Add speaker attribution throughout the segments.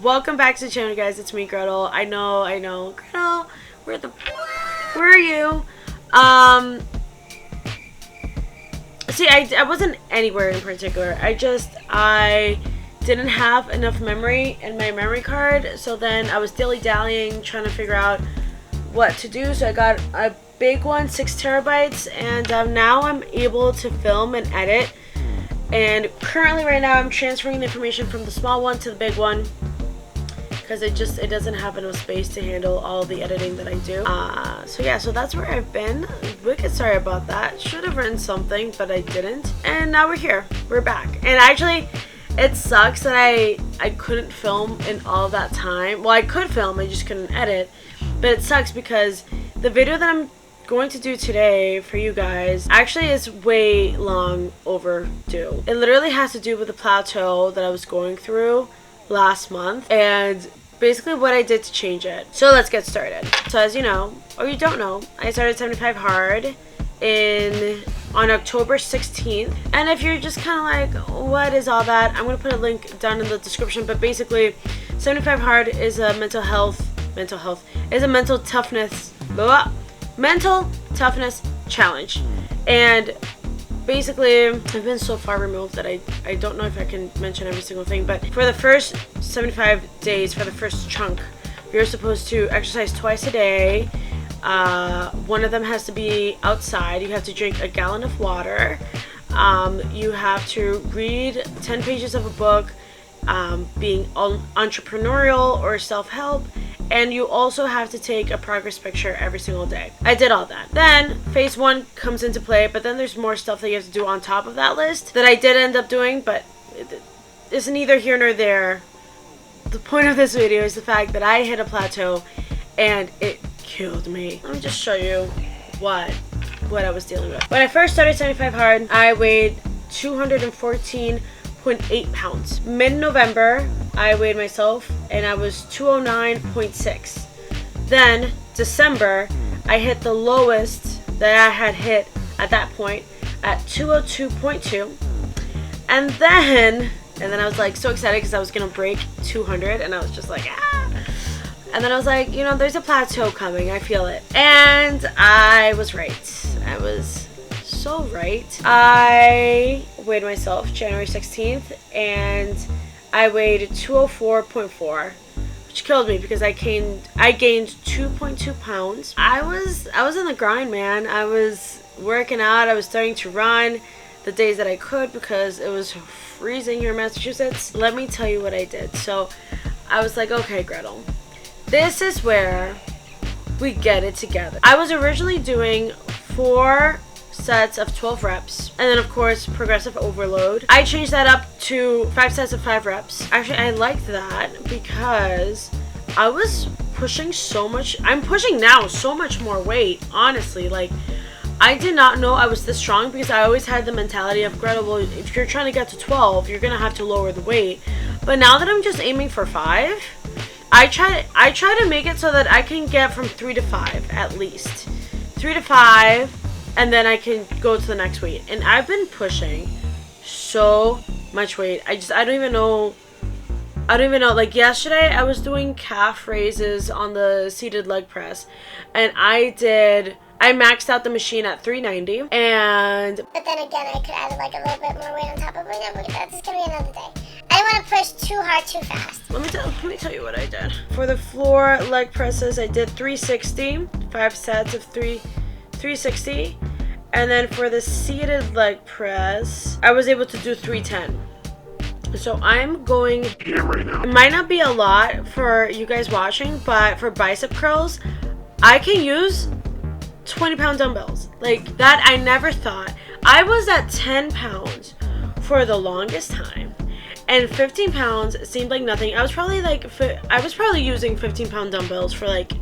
Speaker 1: Welcome back to the channel, guys. It's me, Gretel. I know. Gretel, where are you? See, I wasn't anywhere in particular. I didn't have enough memory in my memory card, so then I was dilly-dallying, trying to figure out what to do. So I got a big one, 6 terabytes, and now I'm able to film and edit. And currently, right now, I'm transferring the information from the small one to the big one because it doesn't have enough space to handle all the editing that I do. So that's where I've been. Wicked sorry about that. Should have written something, but I didn't. And now we're here. We're back. And actually, it sucks that I couldn't film in all that time. Well, I could film, I just couldn't edit. But it sucks because the video that I'm going to do today for you guys actually is way long overdue. It literally has to do with the plateau that I was going through last month and basically what I did to change it. So let's get started. So as you know, or you don't know, I started 75 Hard on October 16th. And if you're just kind of like, what is all that? I'm going to put a link down in the description. But basically, 75 Hard is a mental toughness challenge. And basically, I've been so far removed that I don't know if I can mention every single thing, but for the first 75 days, for the first chunk, you're supposed to exercise twice a day. One of them has to be outside. You have to drink a gallon of water. You have to read 10 pages of a book, being entrepreneurial or self-help. And you also have to take a progress picture every single day. I did all that. Then phase 1 comes into play, but then there's more stuff that you have to do on top of that list that I did end up doing, but it isn't neither here nor there. The point of this video is the fact that I hit a plateau and it killed me. Let me just show you what I was dealing with. When I first started 75 Hard, I weighed 214.8 pounds. Mid-November, I weighed myself and I was 209.6. Then December, I hit the lowest that I had hit at that point at 202.2. And then I was like so excited because I was gonna break 200 and I was just like, ah. And then I was like, you know, there's a plateau coming, I feel it. And I was right. I was so right. I weighed myself January 16th and I weighed 204.4, which killed me because I gained 2.2 pounds. I was in the grind, man. I was working out. I was starting to run the days that I could because it was freezing here in Massachusetts. Let me tell you what I did. So I was like, okay, Gretel, this is where we get it together. I was originally doing 4 sets of 12 reps and then of course progressive overload. I changed that up to 5 sets of 5 reps. Actually, I liked that because I was pushing so much. I'm pushing now so much more weight, honestly. Like, I did not know I was this strong because I always had the mentality of, Gretel, well, if you're trying to get to 12, you're gonna have to lower the weight. But now that I'm just aiming for 5, I try to make it so that I can get from 3 to 5 at least. 3 to 5, and then I can go to the next weight. And I've been pushing so much weight. I don't even know. Like yesterday, I was doing calf raises on the seated leg press, and I maxed out the machine at 390. But then again, I could add like a little bit more weight on top of it. But that's gonna be another day. I don't want to push too hard too fast. Let me tell you what I did. For the floor leg presses, I did 360, 5 sets of 360. And then for the seated leg press, I was able to do 310. So I'm going, it might not be a lot for you guys watching, but for bicep curls, I can use 20-pound dumbbells. Like that, I never thought. I was at 10 pounds for the longest time. And 15 pounds seemed like nothing. I was probably using 15-pound dumbbells for like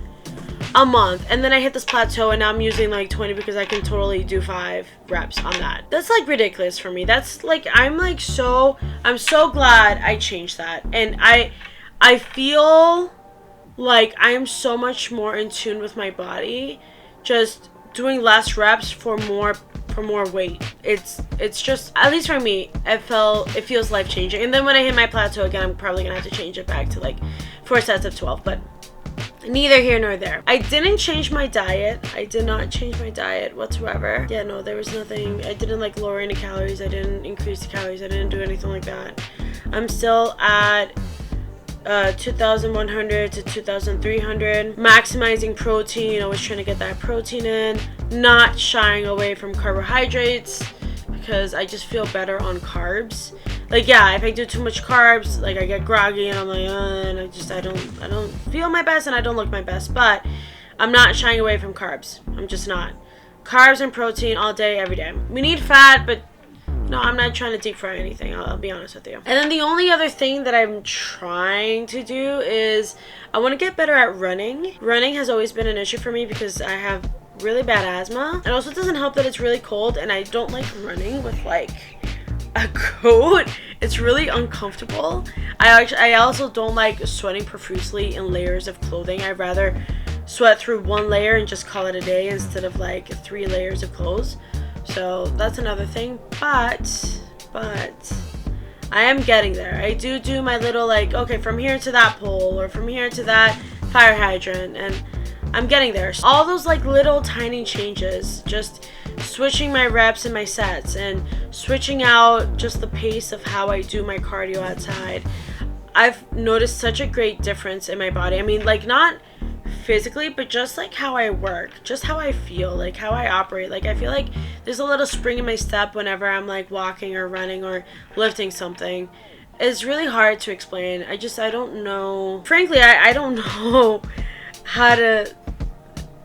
Speaker 1: a month, and then I hit this plateau and now I'm using like 20 because I can totally do 5 reps on that. That's like ridiculous for me. That's like, I'm so glad I changed that. And I feel like I am so much more in tune with my body just doing less reps for more for more weight. It's just, at least for me, it feels life-changing. And then when I hit my plateau again, I'm probably gonna have to change it back to like 4 sets of 12, but neither here nor there. I didn't change my diet. I did not change my diet whatsoever. Yeah, no, there was nothing. I didn't like lower any calories. I didn't increase the calories. I didn't do anything like that. I'm still at 2,100 to 2,300. Maximizing protein. Always trying to get that protein in. Not shying away from carbohydrates because I just feel better on carbs. Like, yeah, if I do too much carbs, like I get groggy and I'm like, and I don't feel my best and I don't look my best. But I'm not shying away from carbs. I'm just not. Carbs and protein all day, every day. We need fat, but no, I'm not trying to deep fry anything. I'll be honest with you. And then the only other thing that I'm trying to do is I want to get better at running. Running has always been an issue for me because I have really bad asthma. And also it doesn't help that it's really cold and I don't like running with like a coat. It's really uncomfortable. I also don't like sweating profusely in layers of clothing. I'd rather sweat through one layer and just call it a day instead of like 3 layers of clothes. So that's another thing, but I am getting there. I do my little like, okay, from here to that pole or from here to that fire hydrant, and I'm getting there. All those like little tiny changes, just switching my reps and my sets and switching out just the pace of how I do my cardio outside. I've noticed such a great difference in my body. I mean, like not physically, but just like how I work, just how I feel, like how I operate. Like I feel like there's a little spring in my step whenever I'm like walking or running or lifting something. It's really hard to explain. I don't know. Frankly, I don't know how to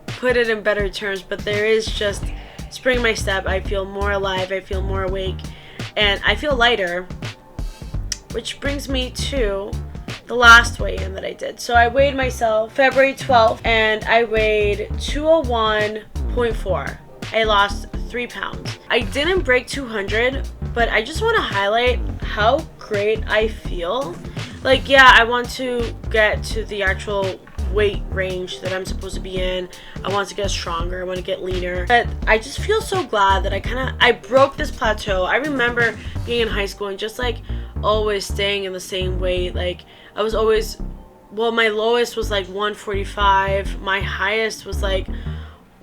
Speaker 1: put it in better terms, but there is just spring in my step. I feel more alive, I feel more awake, and I feel lighter, which brings me to the last weigh-in that I did. So I weighed myself February 12th and I weighed 201.4. I lost 3 pounds. I didn't break 200, but I just want to highlight how great I feel. Like, yeah, I want to get to the actual weight range that I'm supposed to be in. I want to get stronger. I want to get leaner. But I just feel so glad that I broke this plateau. I remember being in high school and just like always staying in the same weight. Like I was always, well, my lowest was like 145. My highest was like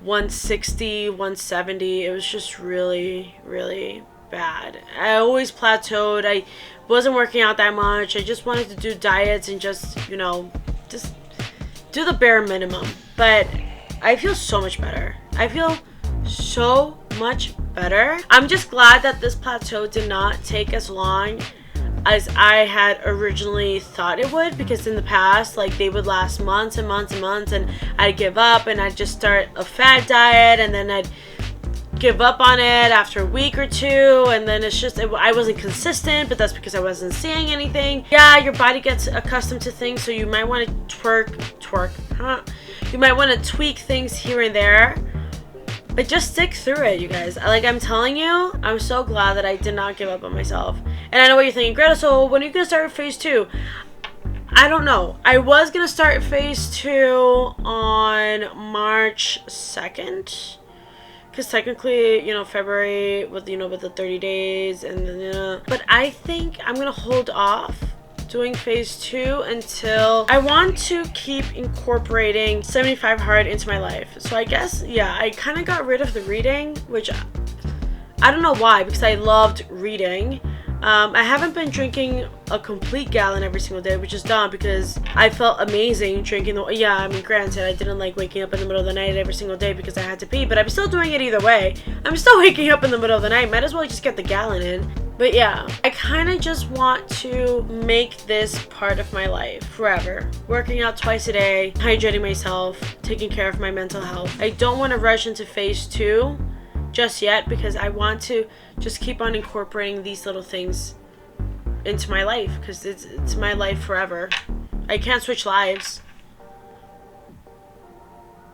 Speaker 1: 160, 170. It was just really, really bad. I always plateaued. I wasn't working out that much. I just wanted to do diets and just, just do the bare minimum. But I feel so much better. I feel so much better. I'm just glad that this plateau did not take as long as I had originally thought it would, because in the past, like, they would last months and months and months, and I'd give up and I'd just start a fad diet, and then I'd give up on it after a week or two, and then it's just, I wasn't consistent, but that's because I wasn't seeing anything. Yeah, your body gets accustomed to things, so you might want to you might want to tweak things here and there, but just stick through it, you guys. Like, I'm telling you, I'm so glad that I did not give up on myself. And I know what you're thinking, Greta, so when are you going to start phase 2? I don't know. I was going to start phase 2 on March 2nd. Because technically, February with the 30 days and then, but I think I'm going to hold off doing phase 2 until I want to keep incorporating 75 hard into my life. So I guess, yeah, I kind of got rid of the reading, which I don't know why, because I loved reading. I haven't been drinking a complete gallon every single day, which is dumb because I felt amazing drinking granted, I didn't like waking up in the middle of the night every single day because I had to pee, but I'm still doing it either way. I'm still waking up in the middle of the night. Might as well just get the gallon in. But yeah, I kind of just want to make this part of my life forever. Working out twice a day, hydrating myself, taking care of my mental health. I don't want to rush into phase 2 just yet because I want to just keep on incorporating these little things into my life because it's my life forever. I can't switch lives.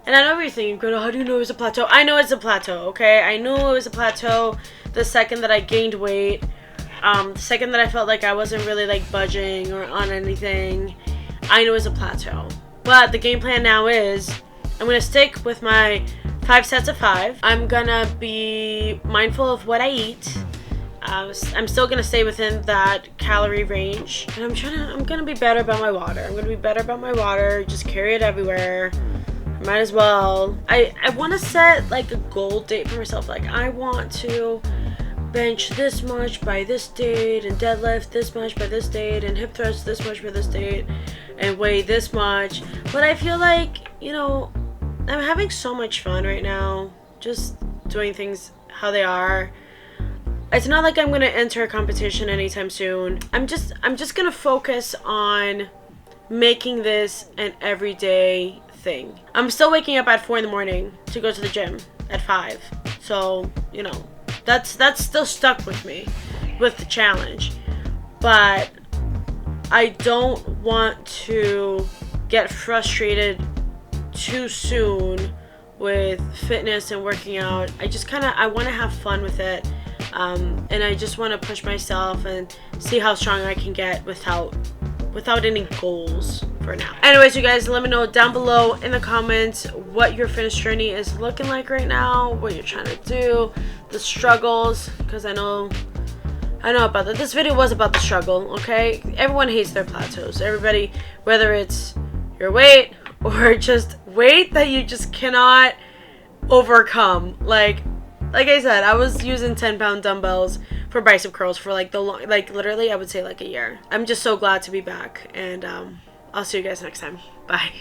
Speaker 1: And I know what you're thinking, Greta, how do you know it was a plateau? I know it's a plateau, okay? I knew it was a plateau the second that I gained weight. The second that I felt like I wasn't really like budging or on anything. I knew it was a plateau. But the game plan now is I'm going to stick with my 5 sets of 5. I'm gonna be mindful of what I eat. I'm still gonna stay within that calorie range, and I'm gonna be better about my water. I'm gonna be better about my water. Just carry it everywhere. Might as well. I want to set like a goal date for myself. Like, I want to bench this much by this date, and deadlift this much by this date, and hip thrust this much by this date, and weigh this much. But I feel like, you know, I'm having so much fun right now, just doing things how they are. It's not like I'm gonna enter a competition anytime soon. I'm just gonna focus on making this an everyday thing. I'm still waking up at 4 in the morning to go to the gym at 5. So, you know, that's still stuck with me with the challenge. But I don't want to get frustrated too soon with fitness and working out. I want to have fun with it. And I just want to push myself and see how strong I can get without any goals for now. Anyways, you guys, let me know down below in the comments what your fitness journey is looking like right now, what you're trying to do, the struggles, because I know about that. This video was about the struggle, okay? Everyone hates their plateaus. Everybody, whether it's your weight or just weight that you just cannot overcome. Like I said, I was using 10-pound dumbbells for bicep curls for literally I would say like a year. I'm just so glad to be back, and I'll see you guys next time. Bye.